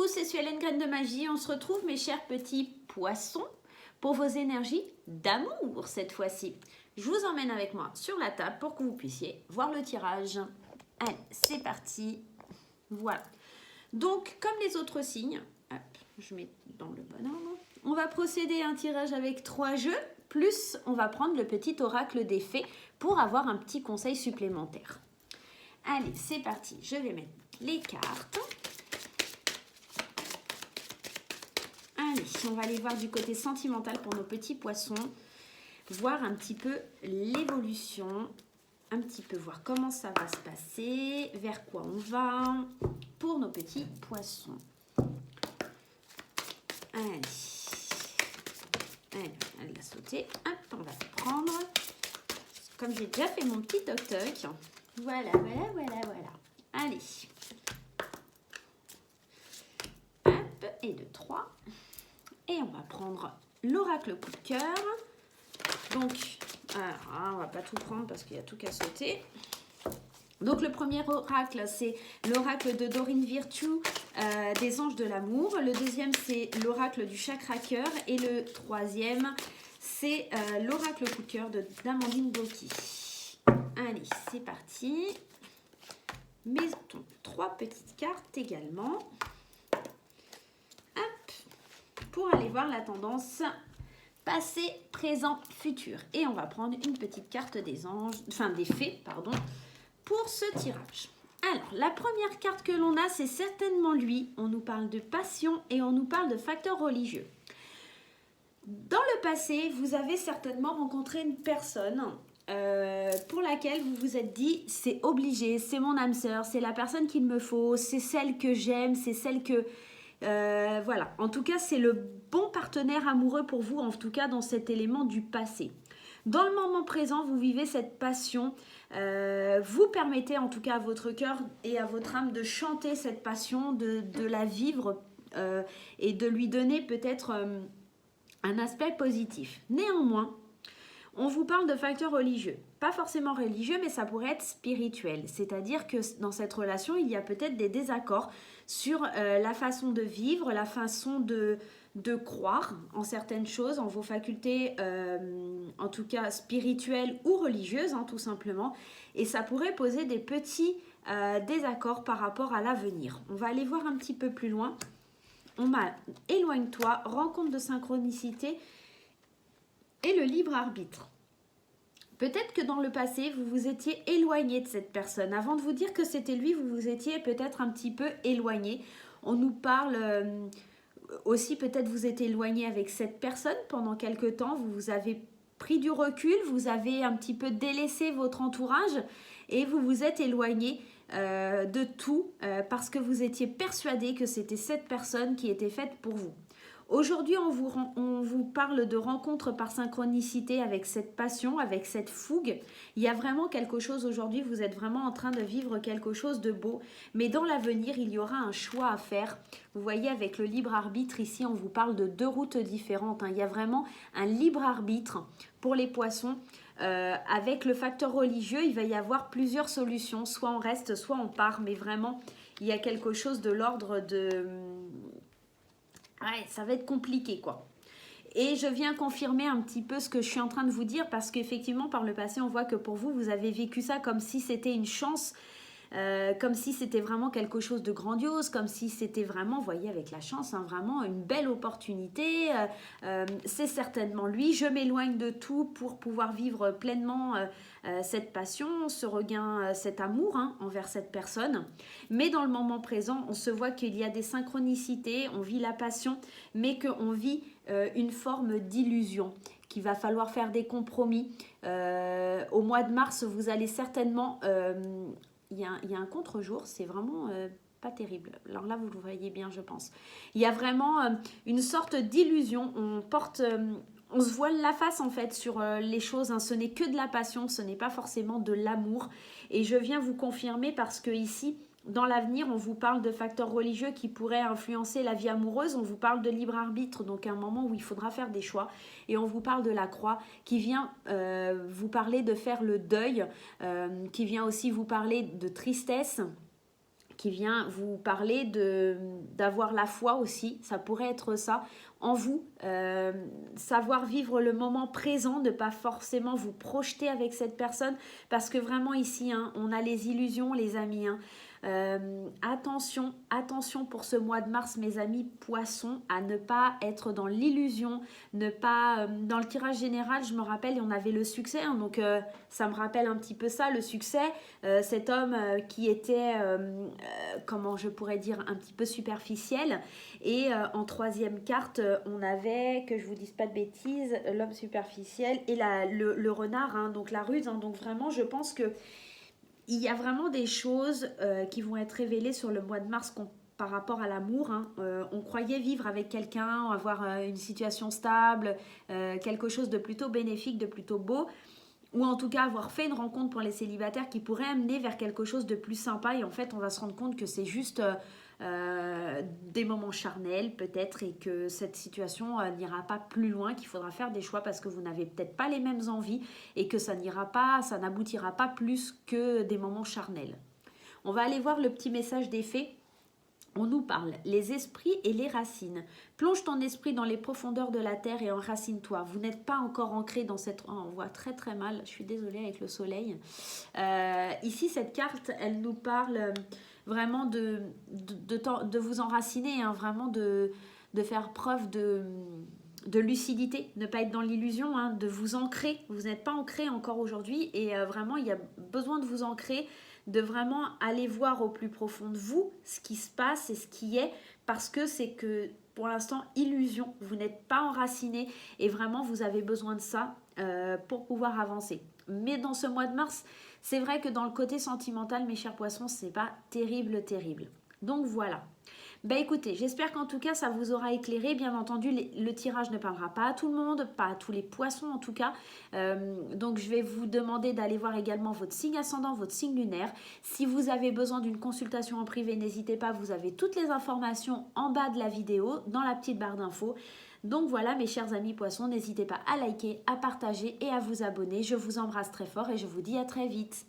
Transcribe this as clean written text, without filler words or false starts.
Coucou, c'est Suelen Graine de Magie. On se retrouve, mes chers petits poissons, pour vos énergies d'amour cette fois-ci. Je vous emmène avec moi sur la table pour que vous puissiez voir le tirage. Allez, c'est parti. Voilà. Donc, comme les autres signes, hop, je mets dans le bon ordre. On va procéder à un tirage avec 3 jeux, plus on va prendre le petit oracle des fées pour avoir un petit conseil supplémentaire. Allez, c'est parti. Je vais mettre les cartes. Allez, on va aller voir du côté sentimental pour nos petits poissons, voir un petit peu l'évolution, un petit peu voir comment ça va se passer, vers quoi on va pour nos petits poissons. Allez, elle va sauter, hop, on va le prendre. Comme j'ai déjà fait mon petit toc-toc, voilà. Allez, hop, et 2, 3. Et on va prendre l'oracle coup de cœur. Donc, on va pas tout prendre parce qu'il y a tout qu'à sauter. Donc, le premier oracle, c'est l'oracle de Dorine Virtue, des anges de l'amour. Le deuxième, c'est l'oracle du chakra cœur. Et le troisième, c'est l'oracle coup de cœur d'Amandine Boki. Allez, c'est parti. Mettons 3 petites cartes également. Pour aller voir la tendance passé, présent, futur. Et on va prendre une petite carte des anges, enfin des fées, pardon, pour ce tirage. Alors, la première carte que l'on a, c'est certainement lui. On nous parle de passion et on nous parle de facteurs religieux. Dans le passé, vous avez certainement rencontré une personne pour laquelle vous vous êtes dit, c'est obligé, c'est mon âme sœur, c'est la personne qu'il me faut, c'est celle que j'aime, c'est celle que... voilà, en tout cas c'est le bon partenaire amoureux pour vous, en tout cas dans cet élément du passé. Dans le moment présent, vous vivez cette passion, vous permettez en tout cas à votre cœur et à votre âme de chanter cette passion, de la vivre et de lui donner peut-être un aspect positif. Néanmoins, on vous parle de facteurs religieux. Pas forcément religieux, mais ça pourrait être spirituel. C'est-à-dire que dans cette relation, il y a peut-être des désaccords sur la façon de vivre, la façon de croire en certaines choses, en vos facultés, en tout cas spirituelles ou religieuses, tout simplement. Et ça pourrait poser des petits désaccords par rapport à l'avenir. On va aller voir un petit peu plus loin. On m'a éloigne-toi, rencontre de synchronicité et le libre arbitre. Peut-être que dans le passé, vous vous étiez éloigné de cette personne. Avant de vous dire que c'était lui, vous vous étiez peut-être un petit peu éloigné. On nous parle aussi, peut-être vous êtes éloigné avec cette personne pendant quelque temps. Vous avez pris du recul, vous avez un petit peu délaissé votre entourage et vous vous êtes éloigné de tout parce que vous étiez persuadé que c'était cette personne qui était faite pour vous. Aujourd'hui, on vous parle de rencontre par synchronicité avec cette passion, avec cette fougue. Il y a vraiment quelque chose aujourd'hui, vous êtes vraiment en train de vivre quelque chose de beau. Mais dans l'avenir, il y aura un choix à faire. Vous voyez, avec le libre arbitre, ici, on vous parle de 2 routes différentes. Il y a vraiment un libre arbitre pour les poissons. Avec le facteur religieux, il va y avoir plusieurs solutions. Soit on reste, soit on part. Mais vraiment, il y a quelque chose de l'ordre de... Ouais, ça va être compliqué, quoi. Et je viens confirmer un petit peu ce que je suis en train de vous dire parce qu'effectivement, par le passé, on voit que pour vous, vous avez vécu ça comme si c'était une chance, comme si c'était vraiment quelque chose de grandiose, comme si c'était vraiment, vous voyez, avec la chance, vraiment une belle opportunité. C'est certainement lui. Je m'éloigne de tout pour pouvoir vivre pleinement cette passion, ce regain, cet amour envers cette personne. Mais dans le moment présent, on se voit qu'il y a des synchronicités, on vit la passion, mais qu'on vit une forme d'illusion, qu'il va falloir faire des compromis. Au mois de mars, vous allez certainement... il y a un contre-jour, c'est vraiment... pas terrible. Alors là, vous le voyez bien, je pense. Il y a vraiment une sorte d'illusion. On se voile la face, en fait, sur les choses. Ce n'est que de la passion, ce n'est pas forcément de l'amour. Et je viens vous confirmer parce que ici, dans l'avenir, on vous parle de facteurs religieux qui pourraient influencer la vie amoureuse. On vous parle de libre arbitre, donc un moment où il faudra faire des choix. Et on vous parle de la croix qui vient vous parler de faire le deuil, qui vient aussi vous parler de tristesse, qui vient vous parler d'avoir la foi aussi, ça pourrait être ça, en vous, savoir vivre le moment présent, ne pas forcément vous projeter avec cette personne, parce que vraiment ici, hein, on a les illusions, les amis, hein. Attention, attention pour ce mois de mars, mes amis poissons, à ne pas être dans l'illusion, ne pas... dans le tirage général, je me rappelle, on avait le succès, hein, donc ça me rappelle un petit peu ça, le succès. Cet homme qui était, comment je pourrais dire, un petit peu superficiel. Et en troisième carte, on avait, que je vous dise pas de bêtises, l'homme superficiel et le renard, hein, donc la ruse. Hein, donc vraiment, je pense que il y a vraiment des choses qui vont être révélées sur le mois de mars par rapport à l'amour. Hein. On croyait vivre avec quelqu'un, avoir une situation stable, quelque chose de plutôt bénéfique, de plutôt beau, ou en tout cas avoir fait une rencontre pour les célibataires qui pourrait amener vers quelque chose de plus sympa. Et en fait, on va se rendre compte que c'est juste des moments charnels peut-être, et que cette situation n'ira pas plus loin, qu'il faudra faire des choix parce que vous n'avez peut-être pas les mêmes envies et que ça n'aboutira pas plus que des moments charnels. On va aller voir le petit message des fées. On nous parle, les esprits et les racines. Plonge ton esprit dans les profondeurs de la terre et enracine-toi. Vous n'êtes pas encore ancré dans cette... Oh, on voit très très mal, je suis désolée avec le soleil. Ici, cette carte, elle nous parle vraiment de vous enraciner, hein, vraiment de faire preuve de lucidité, ne pas être dans l'illusion, hein, de vous ancrer. Vous n'êtes pas ancré encore aujourd'hui et vraiment, il y a besoin de vous ancrer, de vraiment aller voir au plus profond de vous ce qui se passe et ce qui est, parce que c'est que pour l'instant illusion, vous n'êtes pas enraciné et vraiment vous avez besoin de ça pour pouvoir avancer. Mais dans ce mois de mars, c'est vrai que dans le côté sentimental, mes chers poissons, c'est pas terrible. Donc voilà. Ben écoutez, j'espère qu'en tout cas ça vous aura éclairé. Bien entendu, le tirage ne parlera pas à tout le monde, pas à tous les poissons en tout cas. Donc je vais vous demander d'aller voir également votre signe ascendant, votre signe lunaire. Si vous avez besoin d'une consultation en privé, n'hésitez pas, vous avez toutes les informations en bas de la vidéo, dans la petite barre d'infos. Donc voilà mes chers amis poissons, n'hésitez pas à liker, à partager et à vous abonner. Je vous embrasse très fort et je vous dis à très vite.